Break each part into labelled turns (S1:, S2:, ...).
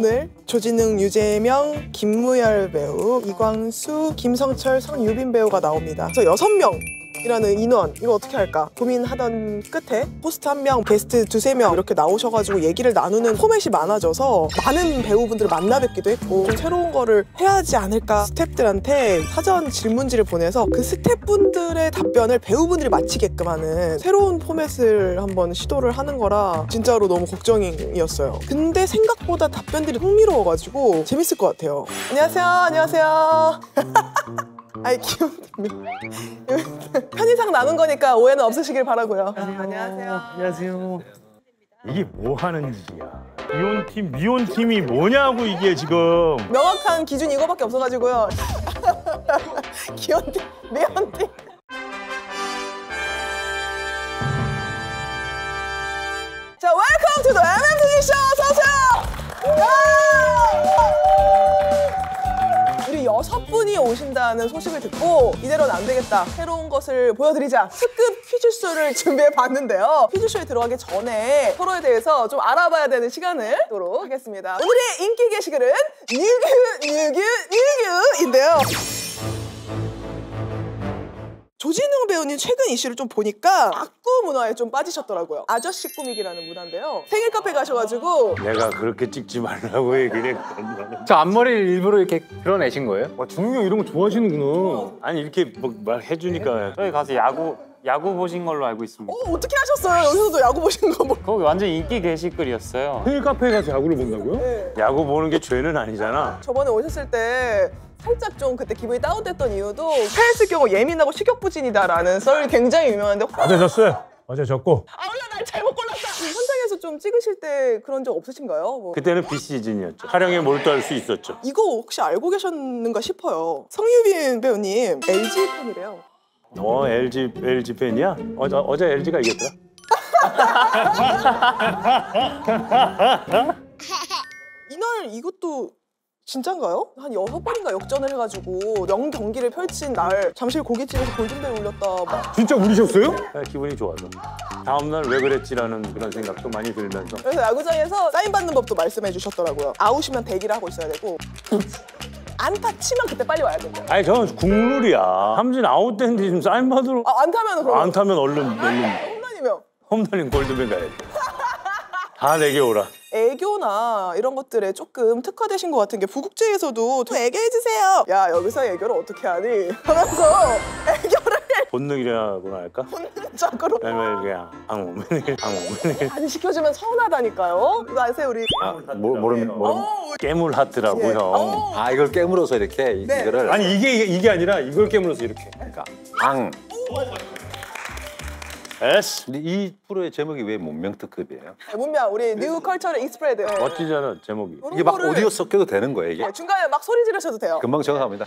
S1: 오늘 조진웅, 유재명, 김무열 배우, 이광수, 김성철, 성유빈 배우가 나옵니다. 그래서 6명 이라는 인원 이거 어떻게 할까 고민하던 끝에 호스트 1명, 게스트 2~3명 이렇게 나오셔가지고 얘기를 나누는 포맷이 많아져서 많은 배우분들을 만나 뵙기도 했고 좀 새로운 거를 해야 하지 않을까. 스태프들한테 사전 질문지를 보내서 그 스태프분들의 답변을 배우분들이 맞히게끔 하는 새로운 포맷을 한번 시도를 하는 거라 진짜로 너무 걱정이었어요. 근데 생각보다 답변들이 흥미로워가지고 재밌을 것 같아요. 안녕하세요. 안녕하세요. 아이 귀여운데 편의상 나눈 거니까 오해는 없으시길 바라고요. 안녕하세요.
S2: 안녕하세요. 이게 뭐 하는 짓이야? 이혼팀, 미혼팀이 뭐냐고 이게 지금.
S1: 명확한 기준이 이거밖에 없어가지고요. 기혼팀, 미혼팀. 자, 웰컴 투 더 MMTV 쇼! 어서오세요! 우리 6분이 오신다는 소식을 듣고 이대로는 안 되겠다. 새로운 것을 보여드리자. 특급 퀴즈쇼를 준비해봤는데요. 퀴즈쇼에 들어가기 전에 서로에 대해서 좀 알아봐야 되는 시간을 갖도록 하겠습니다. 오늘의 인기 게시글은 뉴규인데요. 조진웅 배우님 최근 이슈를 좀 보니까 악구 문화에 좀 빠지셨더라고요. 아저씨 꾸미기라는 문화인데요. 생일 카페 가셔가지고
S2: 내가 그렇게 찍지 말라고 얘기를 했거든.
S3: 저 앞머리를 일부러 이렇게 드러내신 거예요?
S2: 와, 준웅이 형 이런 거 좋아하시는구나. 아니 이렇게 뭐 말해주니까.
S4: 저희 가서 야구 보신 걸로 알고 있습니다.
S1: 어떻게 하셨어요? 여기서도 야구 보시는 거 뭐.
S4: 거기 완전 인기 게시글이었어요.
S2: 생일 카페에 가서 야구를 본다고요?
S1: 네.
S2: 야구 보는 게 죄는 아니잖아.
S1: 저번에 오셨을 때 살짝 좀 그때 기분이 다운됐던 이유도 스트레스 경우 예민하고 식욕부진이다라는 썰이 굉장히 유명한데
S2: 어제 졌어요. 어제 졌고.
S1: 아우야 날 잘못 골랐다. 현장에서 좀 찍으실 때 그런 적 없으신가요? 뭐.
S2: 그때는 비시즌이었죠. 촬영에 몰두할 수 있었죠.
S1: 이거 혹시 알고 계셨는가 싶어요. 성유빈 배우님 LG 팬이래요.
S2: LG 팬이야? 어제 LG가 이겼더라.
S1: 이날 이것도 진짠가요? 한 6번인가 역전을 해가지고 명경기를 펼친 날 잠실 고깃집에서 골든벨 울렸다 막.
S2: 진짜 울리셨어요? 기분이 좋아서. 다음날 왜 그랬지라는 그런 생각도 많이 들면서.
S1: 그래서 야구장에서 사인 받는 법도 말씀해 주셨더라고요. 아웃이면 대기를 하고 있어야 되고 안타 치면 그때 빨리 와야 된대요.
S2: 아니 저는 국룰이야. 삼진 아웃된데 지금 사인 받으러.
S1: 안 타면 그럼
S2: 안 타면 얼른.
S1: 홈런이면
S2: 홈런인 골드벨 가야지. 다 내게 오라.
S1: 애교나 이런 것들에 조금 특화되신 것 같은 게 부국제에서도 좀 애교해주세요. 야 여기서 애교를 어떻게 하니? 하면서 애교를
S2: 본능이라고나 할까?
S1: 본능적으로
S2: 아니면 그냥 방어맨.
S1: 안 시켜주면 서운하다니까요. 이거 아세요 우리?
S2: 모르면 깨물 하트라고
S1: 예.
S2: 형.
S5: 아 이걸 깨물어서 이렇게
S1: 네.
S5: 이거를
S2: 아니 이게 아니라 이걸 깨물어서 이렇게.
S5: 그러니까 앙.
S2: 에스.
S5: 근데 이 프로의 제목이 왜 문명특급이에요?
S1: 문명 우리 뉴 컬처럴 익스프레드.
S2: 멋지잖아 제목이.
S5: 이게 막 오디오 섞여도 되는 거예요 이게?
S1: 중간에 막 소리 지르셔도 돼요.
S5: 금방 정합니다.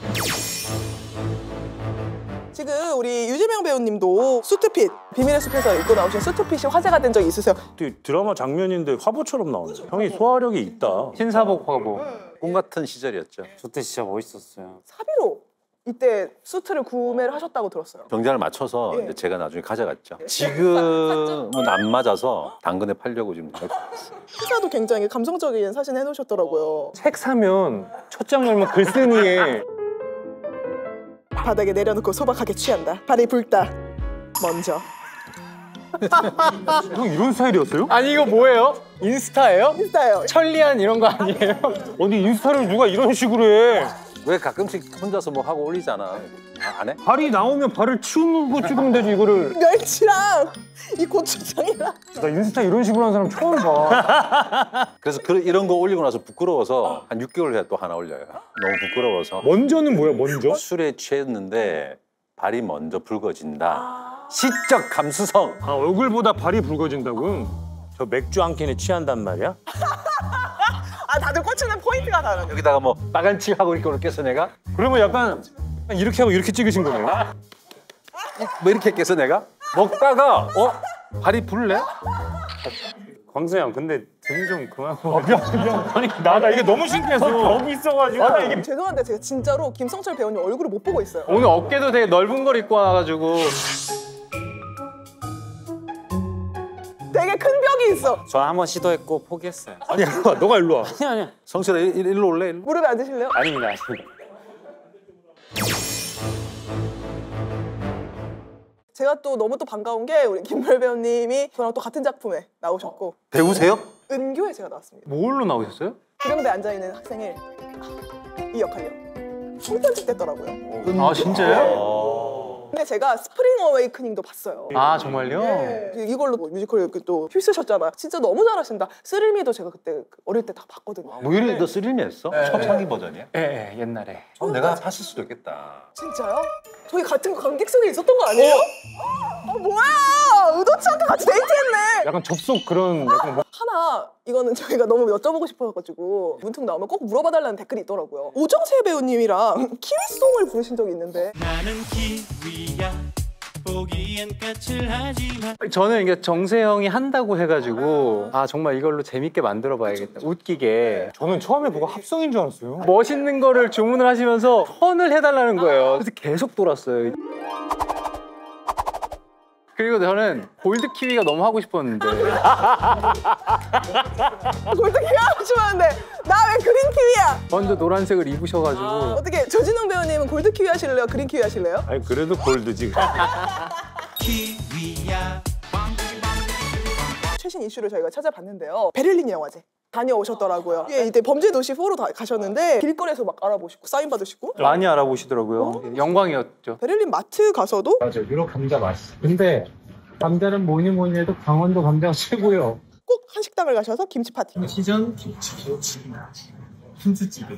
S1: 지금 우리 유재명 배우님도 수트핏 비밀의 숲에서 입고 나오신 수트핏이 화제가 된 적이 있으세요?
S2: 드라마 장면인데 화보처럼 나오네. 형이 소화력이 있다.
S4: 신사복 화보.
S5: 꿈 같은 시절이었죠.
S4: 그때 진짜 멋있었어요.
S1: 사비로 이때 수트를 구매를 하셨다고 들었어요.
S5: 경쟁을 맞춰서
S1: 예.
S5: 이제 제가 나중에 가져갔죠. 지금은 안 맞아서 당근에 팔려고 지금.
S1: 회사도 굉장히 감성적인 사진 해놓으셨더라고요.
S3: 책 사면 첫 장 열면 글쓴이에
S1: 바닥에 내려놓고 소박하게 취한다. 발이 붉다. 먼저.
S2: 형 이런 스타일이었어요?
S3: 아니 이거 뭐예요? 인스타예요?
S1: 인스타요.
S3: 천리안 이런 거 아니에요?
S2: 어디 인스타를 누가 이런 식으로 해?
S5: 왜 가끔씩 혼자서 뭐 하고 올리잖아. 안 해?
S2: 발이 나오면 발을 치우고 찍으면 되지 이거를.
S1: 멸치랑 이 고추장이랑.
S2: 나 인스타 이런 식으로 하는 사람 처음 봐.
S5: 그래서 이런 거 올리고 나서 부끄러워서 한 6개월 후에 또 하나 올려요. 너무 부끄러워서.
S2: 먼저는 뭐야 먼저?
S5: 술에 취했는데 발이 먼저 붉어진다. 시적 감수성.
S2: 아 얼굴보다 발이 붉어진다고? 저 맥주 한 캔에 취한단 말이야?
S1: 다들 꽂히는 포인트가 다르네.
S5: 여기다가 뭐 빨간 칠 하고 이렇게 깼어 내가?
S2: 그러면 약간 이렇게 하고 이렇게 찍으신 거네요?
S5: 뭐 이렇게 깼어 내가? 먹다가 발이 불래?
S4: 광수 형 근데 등 좀 그만.
S2: 아니 나 이게 너무 신기해서 벽이 있어가지고. 이게
S1: 죄송한데 제가 진짜로 김성철 배우님 얼굴을 못 보고 있어요.
S3: 오늘 어깨도 되게 넓은 걸 입고 와가지고
S1: 되게 큰 벽이 있어.
S4: 저 한번 시도했고 포기했어요.
S2: 아니야, 너가 일로 와.
S4: 아니야.
S5: 성실아 일로 올래? 일로.
S1: 무릎에 앉으실래요?
S4: 아닙니다. 아닙니다.
S1: 제가 또 너무 또 반가운 게 우리 김무열 배우님이 저랑 또 같은 작품에 나오셨고
S5: 배우세요?
S1: 은교에 제가 나왔습니다.
S3: 뭘로 나오셨어요?
S1: 구령대 앉아있는 학생을 이 역할이요. 총편집 됐더라고요.
S3: 아 진짜요?
S1: 근데 제가 스프링 어웨이크닝도 봤어요.
S3: 아 정말요?
S1: 이걸로 뭐 뮤지컬 이렇게 또 휩쓰셨잖아요. 진짜 너무 잘하신다. 스릴미도 제가 그때 어릴 때 다 봤거든요.
S5: 무일이 너 스릴미 했어? 초창기 버전이야?
S3: 예, 옛날에.
S5: 내가 봤을 수도 있겠다.
S1: 진짜요? 저희 같은 관객석에 있었던 거 아니에요? 뭐야! 의도치 않게 같이 데이트했네!
S2: 약간 접속 그런 약간 뭐
S1: 하나 이거는 저희가 너무 여쭤보고 싶어가지고 문득 나오면 꼭 물어봐달라는 댓글이 있더라고요. 오정세 배우님이랑 키위송을 부르신 적이 있는데
S6: 나는 키위야 보기엔 까칠하지만
S3: 저는 이게 정세영이 한다고 해가지고 아 정말 이걸로 재밌게 만들어봐야겠다. 웃기게.
S2: 저는 처음에 보고 합성인 줄 알았어요.
S3: 멋있는 거를 주문을 하시면서 턴을 해달라는 거예요. 그래서 계속 돌았어요. 그리고 저는 골드 키위가 너무 하고 싶었는데
S1: 골드 키위 하고 싶었는데 나 왜 그린 키위야?
S3: 먼저 노란색을 입으셔가지고
S1: 어떻게 조진웅 배우님은 골드 키위 하실래요? 그린 키위 하실래요?
S2: 아니 그래도 골드지.
S6: 키위야
S1: 최신 이슈를 저희가 찾아봤는데요. 베를린 영화제 다녀오셨더라고요. 예, 이때 범죄도시 4로 다 가셨는데 길거리에서 막 알아보시고 사인 받으시고
S3: 많이 알아보시더라고요. 영광이었죠.
S1: 베를린 마트 가서도
S7: 맞아, 유럽 감자 맛있어. 근데 감자는 뭐니 뭐니 해도 강원도 감자가 최고요.
S1: 꼭 한식당을 가셔서 김치 파티
S7: 시전 김치찌개.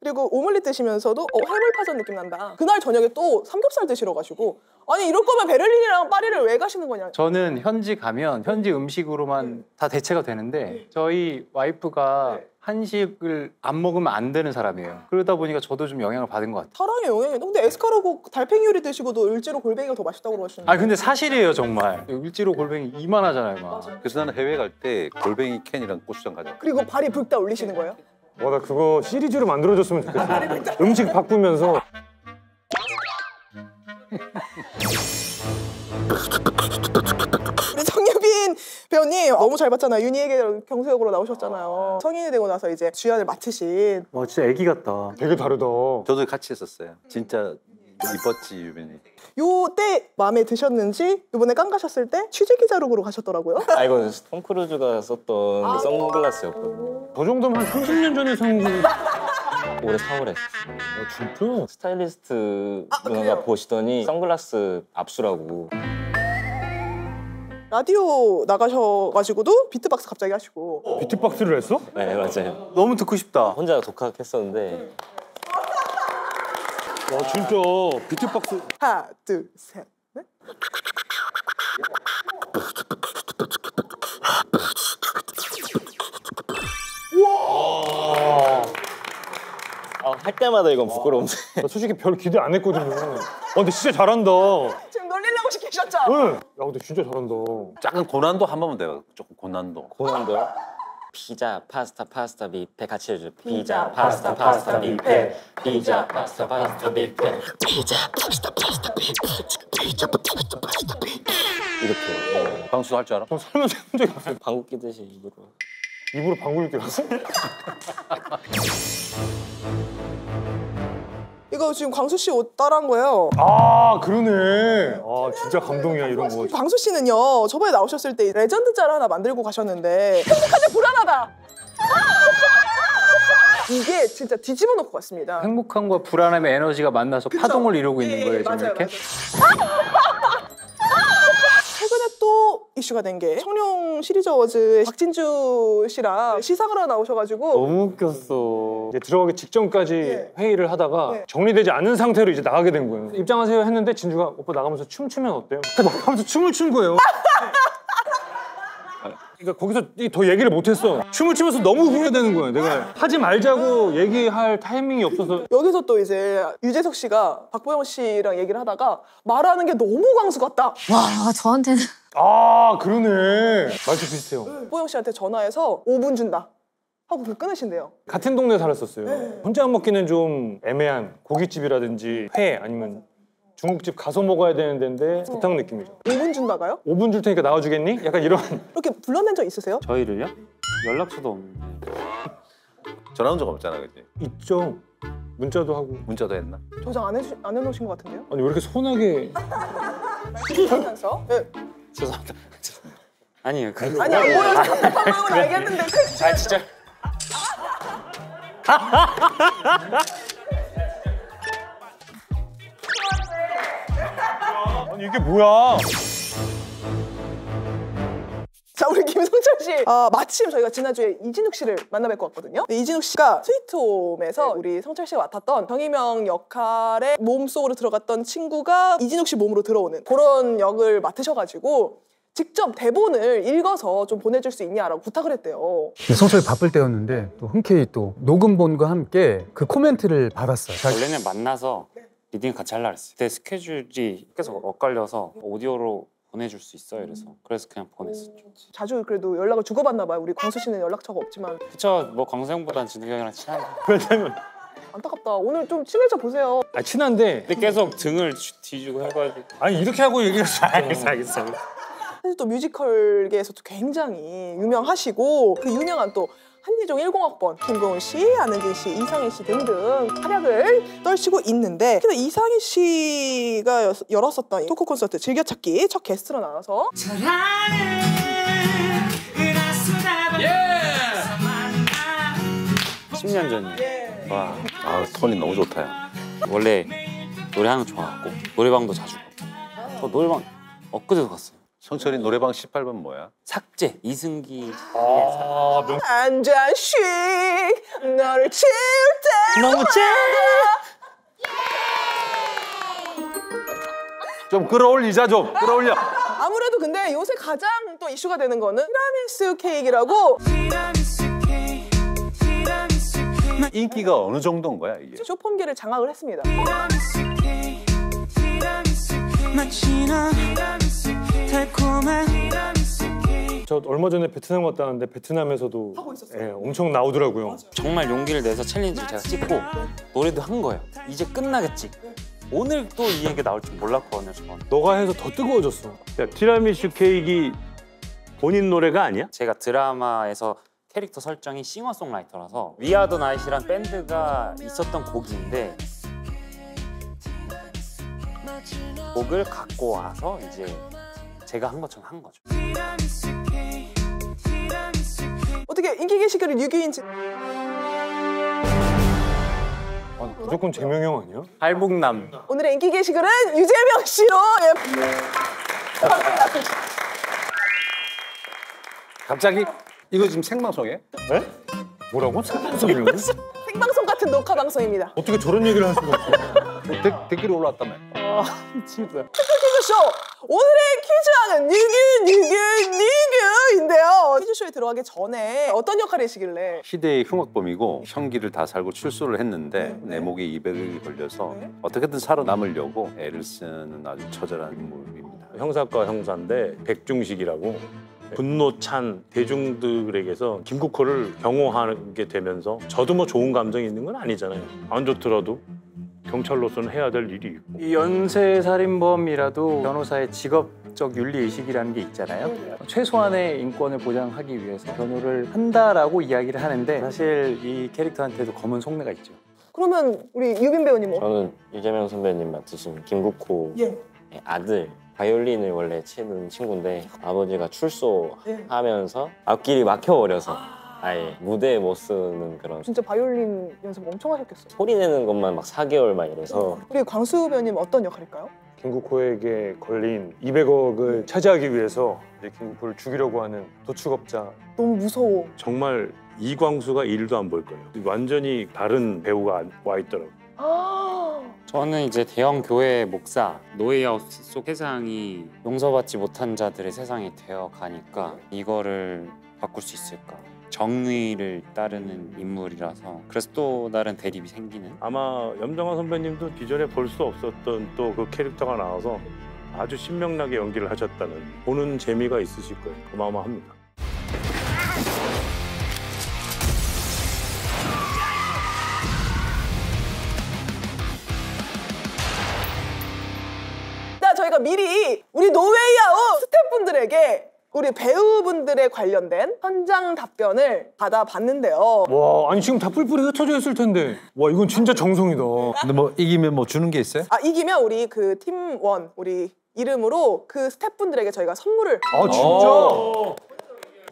S1: 그리고 오믈렛 드시면서도 해물파전 느낌 난다. 그날 저녁에 또 삼겹살 드시러 가시고 아니 이럴 거면 베를린이랑 파리를 왜 가시는 거냐.
S3: 저는 현지 가면 현지 음식으로만 다 대체가 되는데 저희 와이프가 한식을 안 먹으면 안 되는 사람이에요. 그러다 보니까 저도 좀 영향을 받은 것 같아요.
S1: 사랑의 영향이 근데 에스카르고 달팽이 요리 드시고도 을지로 골뱅이가 더 맛있다고 그러시는데
S3: 아 근데 사실이에요 정말. 일지로 골뱅이 이만하잖아요 막.
S5: 그래서 나는 해외 갈 때 골뱅이 캔이랑 고추장 가져.
S1: 그리고 발이 붉다 올리시는 거예요?
S2: 나 그거 시리즈로 만들어줬으면 좋겠어. 음식 바꾸면서.
S1: 우리 정유빈 배우님 너무 잘 봤잖아요. 윤희에게 경수역으로 나오셨잖아요. 성인이 되고 나서 이제 주연을 맡으신
S3: 와 진짜 애기 같다.
S2: 되게 다르다.
S5: 저도 같이 했었어요. 진짜 이뻤지 유빈이.
S1: 요때 마음에 드셨는지 이번에 깡 가셨을 때 취재기자룩으로 가셨더라고요.
S8: 아 이거 톰 크루즈가 썼던 선글라스였거든요.
S2: 저 정도면 한 30년 전에 산 거.
S8: 올해 4월에 했었어요.
S2: 진짜?
S8: 스타일리스트
S1: 그래요?
S8: 누나가 보시더니 선글라스 압수라고.
S1: 라디오 나가셔가지고도 비트박스 갑자기 하시고
S2: 비트박스를 했어?
S8: 네 맞아요.
S3: 너무 듣고 싶다.
S8: 혼자 독학했었는데
S2: 와 진짜 비트박스.
S1: 하나 둘 셋 넷.
S8: 할 때마다 이건 부끄러운데.
S2: 나 솔직히 별 기대 안 했거든요. 근데 진짜 잘한다.
S1: 지금 놀리려고 시키셨죠?
S2: 응. 야 근데 진짜 잘한다.
S5: 약간 고난도 한 번만 내가 조금 고난도.
S8: 고난도요? 피자, 파스타, 파스타, 뷔페 같이 해줘. 피자, 파스타, 파스타, 뷔페. 피자, 파스타, 파스타, 뷔페. 피자, 파스타, 파스타, 뷔페. 피자, 파스타, 파스타, 뷔페. 이렇게.
S5: 방수 할 줄 알아?
S2: 저 살면서 해본 적이 없어요.
S8: 방구 끼듯이 입으로.
S2: 입으로 방구를 뀌었어?
S1: 이거 지금 광수 씨 옷 따라한 거예요.
S2: 아 그러네. 아 진짜 감동이야 이런 거.
S1: 광수 씨는요 저번에 나오셨을 때 레전드 짤 하나 만들고 가셨는데 행복하지 불안하다. 이게 진짜 뒤집어 놓고 갔습니다.
S3: 행복함과 불안함의 에너지가 만나서 파동을 이루고 있는 거예요 지금
S1: 맞아요,
S3: 이렇게.
S1: 최근에 또 이슈가 된 게 청룡 시리즈 어워즈 박진주 씨랑 시상을 하러 나오셔가지고
S2: 너무 웃겼어. 이제 들어가기 직전까지
S1: 네.
S2: 회의를 하다가
S1: 네.
S2: 정리되지 않은 상태로 이제 나가게 된 거예요. 입장하세요 했는데 진주가 오빠 나가면서 춤추면 어때요? 나가면서 춤을 춘 거예요. 그러니까 거기서 더 얘기를 못했어. 춤을 추면서 너무 후회되는 거예요. 내가 하지 말자고 얘기할 타이밍이 없어서.
S1: 여기서 또 이제 유재석 씨가 박보영 씨랑 얘기를 하다가 말하는 게 너무 광수 같다.
S9: 와, 저한테는
S2: 아 그러네. 말투 비슷해요.
S1: 박보영 씨한테 전화해서 5분 준다 하고 그 끊으신대요.
S2: 같은 동네에 살았었어요. 혼자 먹기는 좀 애매한 고깃집이라든지 회 아니면
S4: 중국집 가서 먹어야 되는 데인데 부탁 느낌이죠.
S1: 5분 준다가요?
S4: 5분 줄 테니까 나와주겠니? 약간 이런.
S1: 이렇게 불러낸 적 있으세요?
S8: 저희를요? 연락처도 없는데.
S5: 전화한 적 없잖아, 그지?
S4: 있죠. 문자도 하고.
S5: 문자도 했나?
S1: 저장 안 해놓으신 것 같은데요?
S4: 아니 왜 이렇게 손하게.
S1: 하면서 네.
S8: 죄송합니다. 아니에요.
S1: 아니 안 보여서 답답한 마음은 알겠는데
S8: 아 진짜.
S4: 아니 이게 뭐야?
S1: 자, 우리 김성철 씨. 마침 저희가 지난주에 이진욱 씨를 만나뵐 것 같거든요. 이진욱 씨가 스위트홈에서 우리 성철 씨가 맡았던 정희명 역할의 몸속으로 들어갔던 친구가 이진욱 씨 몸으로 들어오는 그런 역을 맡으셔가지고 직접 대본을 읽어서 좀 보내줄 수 있냐라고 부탁을 했대요.
S9: 성철이 바쁠 때였는데 또 흔쾌히 또 녹음본과 함께 그 코멘트를 받았어요.
S8: 원래는 만나서 리딩 같이 하려고 했어요. 그때 스케줄이 계속 엇갈려서 오디오로 보내줄 수 있어 그래서 그냥 보냈었죠.
S1: 자주 그래도 연락을 주고받나 봐요. 우리 광수 씨는 연락처가 없지만.
S8: 그쵸, 뭐 광수형보단 진욱이 형이랑 친하게.
S4: 왜냐면
S1: 안타깝다. 오늘 좀 친해져 보세요.
S4: 아 친한데.
S8: 근데 계속 등을 뒤지고 해가지고.
S4: 아니 이렇게 하고 얘기했어. 알겠어.
S1: 사실 또 뮤지컬계에서도 굉장히 유명하시고 그 유명한 또 한예종 10학번 김고은 씨, 안은진 씨, 이상희 씨 등등 활약을 떨치고 있는데 특히나 이상희 씨가 열었었던 토크 콘서트 즐겨찾기 첫 게스트로 나와서
S8: 10년 전이에요. 와,
S5: 아, 톤이 너무 좋다. 야.
S8: 원래 노래하는 거 좋아하고 노래방도 자주 가고. 저 노래방 엊그제도 갔어요.
S5: 성철이 노래방 18번 뭐야?
S8: 삭제, 이승기.
S1: 한 잔씩 너를 치울 때
S8: 너무
S5: 좀 끌어올리자, 좀 끌어올려.
S1: 아무래도 근데 요새 가장 또 이슈가 되는 거는 티라미수 케이크라고
S5: 인기가 어느 정도인 거야, 이게?
S1: 쇼폼계를 장악을 했습니다.
S4: 저 얼마 전에 베트남 갔다 왔는데 베트남에서도 예, 엄청 나오더라고요.
S8: 정말 용기를 내서 챌린지를 제가 찍고 노래도 한 거예요. 이제 끝나겠지. 오늘 또 이 얘기 나올 줄 몰랐거든요, 저는.
S4: 너가 해서 더 뜨거워졌어.
S2: 야, 티라미슈 케이크 본인 노래가 아니야?
S8: 제가 드라마에서 캐릭터 설정이 싱어송라이터라서 위아더 나잇이란 밴드가 있었던 곡인데 곡을 갖고 와서 이제 제가 한 것처럼 한 거죠.
S1: 어떻게 인기 게시글을 유기인지
S4: 무조건 재명이 형 아니야?
S3: 할북남.
S1: 오늘의 인기 게시글은 유재명 씨로
S5: 갑자기 이거 지금 생방송이에요?
S4: 네? 뭐라고? 생방송이라고?
S1: 생방송 같은 녹화 방송입니다.
S4: 어떻게 저런 얘기를 할 수가 있어?
S5: 댓글이 올라왔다며.
S1: 진짜. 퀴즈쇼! 오늘의 퀴즈왕은 뉴규인데요. 퀴즈쇼에 들어가기 전에 어떤 역할이시길래?
S5: 희대의 흉악범이고 형기를 다 살고 출소를 했는데 내 목에 200억이 걸려서 어떻게든 살아남으려고 애를 쓰는 아주 처절한 인물입니다.
S2: 형사과 형사인데 백중식이라고 분노 찬 대중들에게서 김국호를 경호하게 되면서 저도 뭐 좋은 감정이 있는 건 아니잖아요. 안 좋더라도 경찰로서는 해야 될 일이 있고.
S3: 이 연쇄살인범이라도 변호사의 직업적 윤리의식이라는 게 있잖아요. 최소한의 인권을 보장하기 위해서 변호를 한다라고 이야기를 하는데 사실 이 캐릭터한테도 검은 속내가 있죠.
S1: 그러면 우리 유빈 배우님은?
S8: 저는 유재명 선배님 맡으신 김국호의 아들 바이올린을 원래 치는 친구인데 아버지가 출소하면서 앞길이 막혀버려서 아예 무대에 못 쓰는 그런
S1: 진짜 바이올린 연습 엄청 하셨겠어요.
S8: 소리 내는 것만 막 4개월 막 이래서
S1: 우리 광수 배우님 어떤 역할일까요?
S4: 김국호에게 걸린 200억을 차지하기 위해서 이제 김국호를 죽이려고 하는 도축업자.
S1: 너무 무서워.
S2: 정말 이광수가 일도 안 볼 거예요. 완전히 다른 배우가 와 있더라고요.
S8: 저는 이제 대형 교회 목사 노예하우스 속 세상이 용서받지 못한 자들의 세상이 되어 가니까 이거를 바꿀 수 있을까? 정의를 따르는 인물이라서 그래서 또 다른 대립이 생기는.
S2: 아마 염정아 선배님도 기존에 볼 수 없었던 또 그 캐릭터가 나와서 아주 신명나게 연기를 하셨다는 보는 재미가 있으실 거예요. 어마어마합니다.
S1: 저희가 미리 우리 노웨이아웃 스태프분들에게 우리 배우분들에 관련된 현장 답변을 받아봤는데요.
S4: 와, 아니 지금 다 뿔뿔이 흩어져 있을 텐데. 와, 이건 진짜 정성이다.
S5: 근데 뭐 이기면 뭐 주는 게 있어요?
S1: 이기면 우리 그 팀원 우리 이름으로 그 스태프분들에게 저희가 선물을.
S4: 아, 진짜?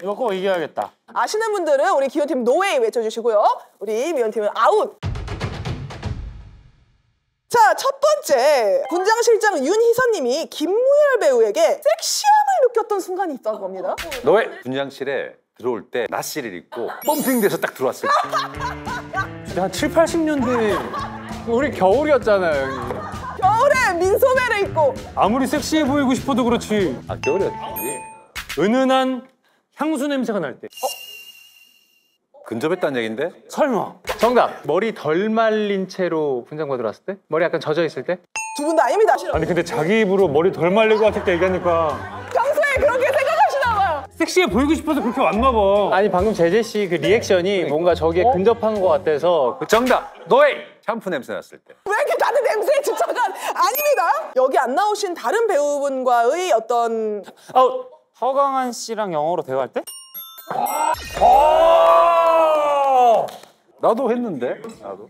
S3: 이거 꼭 이겨야겠다.
S1: 아시는 분들은 우리 기혼팀 노웨이 외쳐주시고요. 우리 미혼팀은 아웃. 자, 첫 번째 분장실장 윤희선님이 김무열 배우에게 섹시함을 느꼈던 순간이 있다고 합니다.
S5: 너의 분장실에 들어올 때 나시를 입고 펌핑돼서 딱 들어왔을 때.
S4: 한 7, 80년대
S3: 우리 겨울이었잖아요, 형님.
S1: 겨울에 민소매를 입고.
S4: 아무리 섹시해 보이고 싶어도 그렇지.
S5: 아, 겨울이었지.
S4: 은은한 향수 냄새가 날 때.
S5: 근접했다는 얘긴데?
S4: 설마.
S3: 정답. 머리 덜 말린 채로 분장 받으러 왔을 때? 머리 약간 젖어 있을 때?
S1: 두 분 다 아닙니다.
S4: 아니 근데 자기 입으로 머리 덜 말리고 왔을 때 얘기하니까
S1: 평소에 그렇게 생각하시나 봐요.
S4: 섹시해 보이고 싶어서 그렇게 왔나 봐.
S3: 아니 방금 제재 씨 그 리액션이 뭔가 저기에 근접한 것 같아서
S5: 정답! 너의 샴푸 냄새 났을 때.
S1: 왜 이렇게 다들 냄새에 집착한? 아닙니다. 여기 안 나오신 다른 배우분과의 어떤
S8: 허강한 씨랑 영어로 대화할 때?
S5: 나도 했는데. 나도.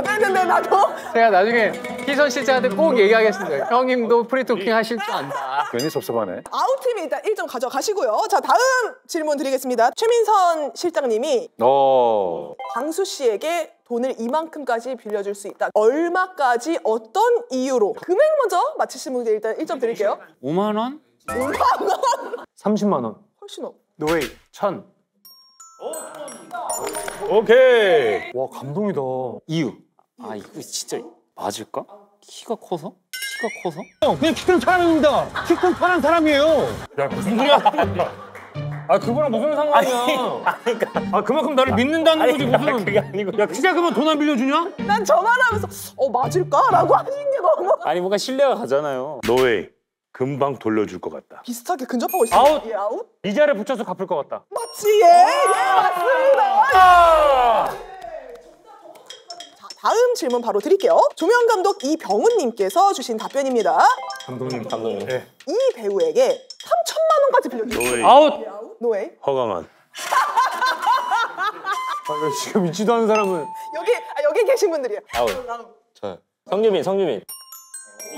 S1: 했는데 나도.
S3: 제가 나중에 희선 실장한테 꼭 얘기하겠습니다. 형님도 프리토킹 하실 줄 안다.
S5: 괜히 섭섭하네.
S1: 아웃팀이 일단 1점 가져가시고요. 자, 다음 질문 드리겠습니다. 최민선 실장님이 광수 씨에게 돈을 이만큼까지 빌려줄 수 있다. 얼마까지 어떤 이유로? 금액 먼저 맞히신 분들 일단 1점 드릴게요.
S8: 5만 원?
S1: 5만 원?
S4: 30만 원.
S1: 훨씬 업.
S3: 노웨이 1000.
S2: 오케이.
S4: 와, 감동이다.
S8: 이유. 아 이거 진짜 맞을까? 키가 커서? 키가 커서?
S4: 그냥 키 큰 사람입니다. 키 큰 편한 사람이에요. 야, 무슨 소리야? 아, 그거랑 무슨 상관이야? 아, 그만큼 나를 믿는다는 거지 무슨?
S8: 그게 아니고.
S4: 야, 키 작으면 돈 안 빌려주냐?
S1: 난 전화를 하면서 맞을까? 라고 하신 게 너무
S8: 아니 뭔가 신뢰가 가잖아요.
S2: 노웨이 금방 돌려줄 것 같다.
S1: 비슷하게 근접하고 있어요.
S4: 아웃!
S1: 예, 아웃?
S4: 이자를 붙여서 갚을 것 같다.
S1: 맞지? 예, 맞습니다. 자, 다음 질문 바로 드릴게요. 조명 감독 이병훈님께서 주신 답변입니다.
S4: 감독님.
S2: 네.
S1: 이 배우에게 3천만 원까지 빌려주세요.
S2: 노웨이.
S4: 아웃!
S1: 예, 아웃? 노웨이?
S2: 허강한.
S4: 아, 지금 있지도 않은 사람은.
S1: 여기 계신 분들이에요.
S8: 아웃. 저 성유민.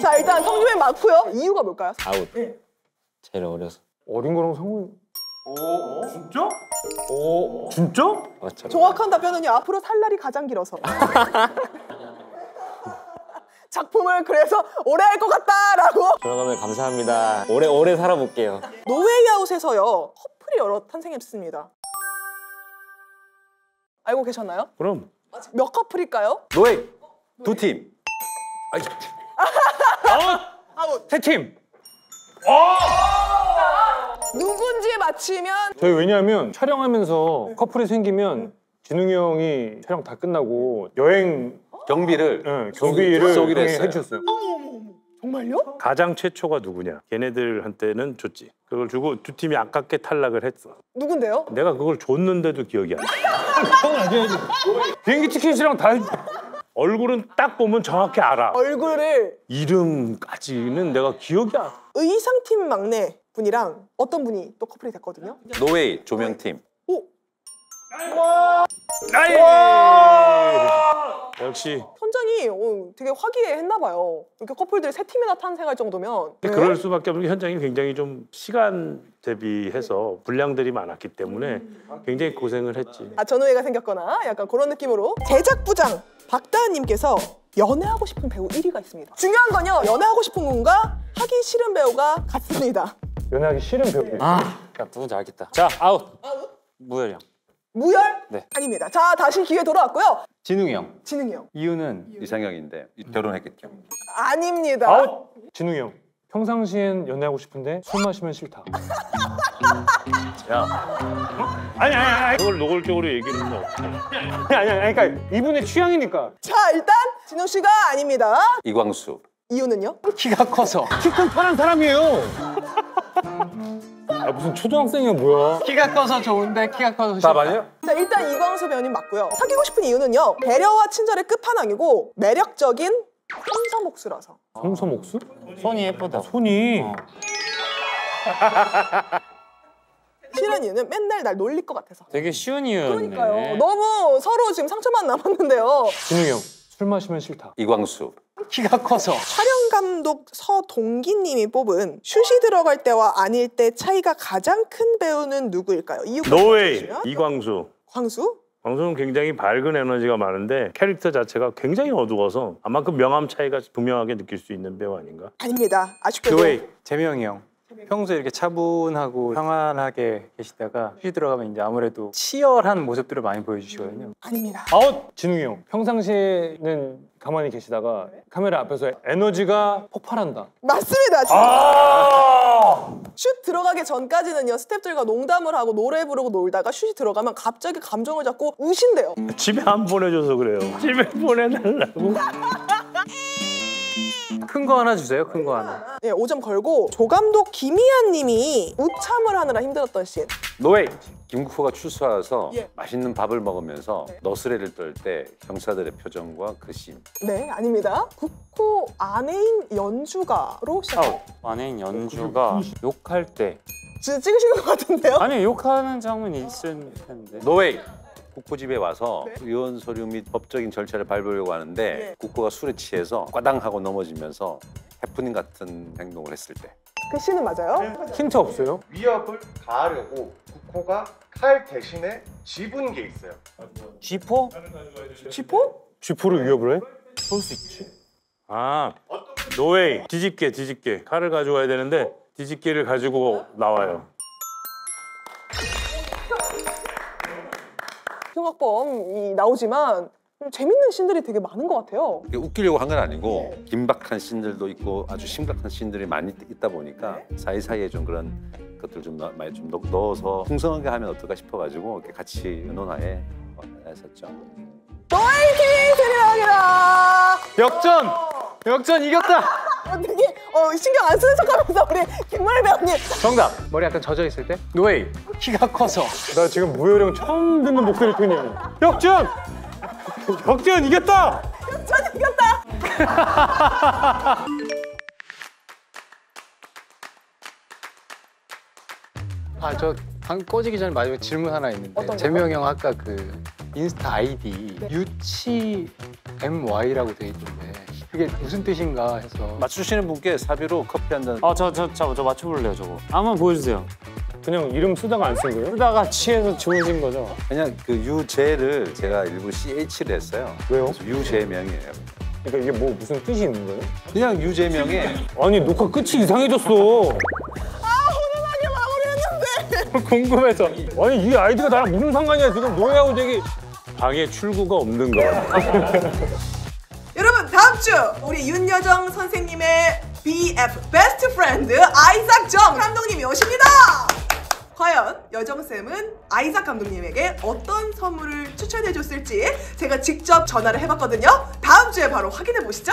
S1: 자, 일단 성주맨 맞고요. 이유가 뭘까요?
S8: 아웃.
S1: 네.
S8: 제일 어려서.
S4: 어린 거랑 상관이. 오, 진짜? 오, 진짜?
S8: 맞죠.
S1: 정확한 답변은요. 앞으로 살 날이 가장 길어서. 작품을 그래서 오래 할 것 같다라고.
S8: 그러면 감사합니다. 오래 살아볼게요.
S1: 노웨이아웃에서요. 커플이 여러 탄생했습니다. 알고 계셨나요?
S2: 그럼
S1: 몇 커플일까요?
S5: 너의 두 팀.
S1: 아웃.
S4: 세 팀.
S1: 누군지 맞히면
S4: 저희 왜냐하면 촬영하면서 커플이 생기면 진웅이 형이 촬영 다 끝나고 여행
S5: 경비를
S4: 경비를
S5: 쏘기로
S4: 형이
S5: 했어요.
S4: 해주셨어요.
S1: 정말요?
S2: 가장 최초가 누구냐? 걔네들한테는 줬지. 그걸 주고 두 팀이 아깝게 탈락을 했어.
S1: 누군데요?
S2: 내가 그걸 줬는데도 기억이 안 나.
S4: 비행기 티켓이랑 다.
S2: 얼굴은 딱 보면 정확히 알아.
S1: 얼굴을.
S2: 이름까지는 내가 기억이 안 나.
S1: 의상팀 막내 분이랑 어떤 분이 또 커플이 됐거든요.
S5: 노웨이 조명팀.
S1: 오,
S2: 역시
S1: 현장이 되게 화기애애했나 봐요. 이렇게 커플들이 세 팀이나 탄생할 정도면.
S2: 그럴 수밖에 없는 게 현장이 굉장히 좀 시간 대비해서 분량들이 많았기 때문에 굉장히 고생을 했지.
S1: 전우회가 생겼거나 약간 그런 느낌으로. 제작부장 박다은님께서 연애하고 싶은 배우 1위가 있습니다. 중요한 건요. 연애하고 싶은 분과 하기 싫은 배우가 같습니다.
S4: 연애하기 싫은 배우.
S8: 야 누군지 알겠다. 자 아웃. 무열이 형.
S1: 무열?
S8: 네.
S1: 아닙니다. 자, 다시 기회 돌아왔고요.
S3: 진웅이 형.
S1: 진웅이 형.
S3: 이유는
S5: 이상형인데 결혼했겠죠.
S1: 아닙니다.
S4: 아웃. 진웅이 형. 평상시엔 연애하고 싶은데 술 마시면 싫다. 아니.
S2: 그걸 노골적으로 얘기는 없지.
S4: 아니. 그러니까 이분의 취향이니까.
S1: 자, 일단 진웅 씨가 아닙니다.
S5: 이광수.
S1: 이유는요?
S3: 키가 커서.
S4: 키 큰 편한 사람이에요. 아, 무슨 초등학생이야 뭐야.
S3: 키가 커서 좋은데 키가 커서
S5: 답 아니에요?
S1: 자, 일단 이광수 배우님 맞고요. 사귀고 싶은 이유는요. 배려와 친절의 끝판왕이고 매력적인 삼서목수라서.
S4: 삼서목수?
S8: 손이 예쁘다.
S4: 손이.
S1: 싫은 이유는 맨날 날 놀릴 것 같아서.
S8: 되게 쉬운 이유였네.
S1: 그러니까요. 너무 서로 지금 상처만 남았는데요.
S4: 진웅이 형, 술 마시면 싫다.
S5: 이광수.
S3: 키가 커서.
S1: 촬영 감독 서동기님이 뽑은 슛이 들어갈 때와 아닐 때 차이가 가장 큰 배우는 누구일까요? 이유가
S2: 노웨이
S1: 보시면?
S2: 이광수.
S1: 광수?
S2: 광수는 굉장히 밝은 에너지가 많은데 캐릭터 자체가 굉장히 어두워서 아마 그 명암 차이가 분명하게 느낄 수 있는 배우 아닌가?
S1: 아닙니다. 아쉽게도.
S3: 노웨이 재명이 형. 평소에 이렇게 차분하고 평안하게 계시다가 휴지 들어가면 이제 아무래도 치열한 모습들을 많이 보여주시거든요.
S1: 아닙니다.
S4: 진웅이 형, 평상시에는 가만히 계시다가 카메라 앞에서 에너지가 폭발한다.
S1: 맞습니다. 슛 들어가기 전까지는요 스태프들과 농담을 하고 노래 부르고 놀다가 슛이 들어가면 갑자기 감정을 잡고 우신대요.
S2: 집에 안 보내줘서 그래요. 집에 보내달라고.
S3: 큰 거 하나 주세요. 큰 거 하나.
S1: 예, 5점 걸고 조감독 김희안 님이 우참을 하느라 힘들었던 씬.
S5: 노웨이. 김국호가 출소해서
S1: 예.
S5: 맛있는 밥을 먹으면서 너스레를 떨 때 형사들의 표정과 그 씬.
S1: 네, 아닙니다. 국호 아내인 연주가로 시작해요.
S8: 아내인 연주가 욕할 때.
S1: 진짜 찍으시는 것 같은데요?
S8: 아니 욕하는 장면이 있을 텐데.
S5: 노웨이. 국호 집에 와서 의원 서류 및 법적인 절차를 밟으려고 하는데 국호가 술에 취해서 꽈당하고 넘어지면서 해프닝 같은 행동을 했을 때.
S1: 그 씬은 맞아요?
S4: 힌트 없어요?
S10: 위협을 가하려고 국호가 칼 대신에 집은 게 있어요.
S8: 쥐포?
S1: 쥐포?
S4: 쥐포를 위협을 해?
S8: 볼 수 있지.
S2: 노웨이 뒤집개 칼을 가져와야 되는데 뒤집개를 가지고 나와요.
S1: 흉악범이 나오지만 재밌는 씬들이 되게 많은 것 같아요.
S5: 웃기려고 한 건 아니고 긴박한 씬들도 있고 아주 심각한 씬들이 많이 있다 보니까 사이사이에 좀 그런 것들 좀 많이 좀 넣어서 풍성하게 하면 어떨까 싶어가지고 이렇게 같이 의논하에 했었죠.
S1: 노웨이 팀 승리합니다.
S3: 역전 이겼다.
S1: 되게 신경 안 쓰는 척하면서 우리 김무열 배우님.
S3: 정답. 머리 약간 젖어 있을 때. 노웨이. 키가 커서.
S4: 나 지금 무열형 처음 듣는 목소리 톤이야. 역전 이겼다.
S1: 역전 이겼다.
S3: 저 방 꺼지기 전에 마지막에 질문 하나 있는데 재명이 형 아까 그 인스타 아이디 유치 MY라고 돼 있던데 그게 무슨 뜻인가 해서
S5: 맞추시는 분께 사비로 커피 한 잔.
S8: 저 맞춰볼래요 저거. 한번 보여주세요.
S4: 그냥 이름 쓰다가 안 쓴 거예요?
S8: 쓰다가 취해서 주무신 거죠?
S5: 그냥 그 유재를 제가 일부 CH를 했어요.
S4: 왜요?
S5: 그래서 유재명이에요.
S4: 그러니까 이게 뭐 무슨 뜻이 있는 거예요?
S5: 그냥 유재명에.
S4: 아니 녹화 끝이 이상해졌어.
S1: 훈훈하게 마무리했는데.
S4: 궁금해서. 아니 이 아이디가 나랑 무슨 상관이야 지금 노예하고 되게.
S2: 방에 출구가 없는 거 같아.
S1: 여러분 다음 주 우리 윤여정 선생님의 BF 베스트 프렌드 아이삭 정 감독님이 오십니다. 과연 여정쌤은 아이삭 감독님에게 어떤 선물을 추천해줬을지 제가 직접 전화를 해봤거든요. 다음 주에 바로 확인해 보시죠.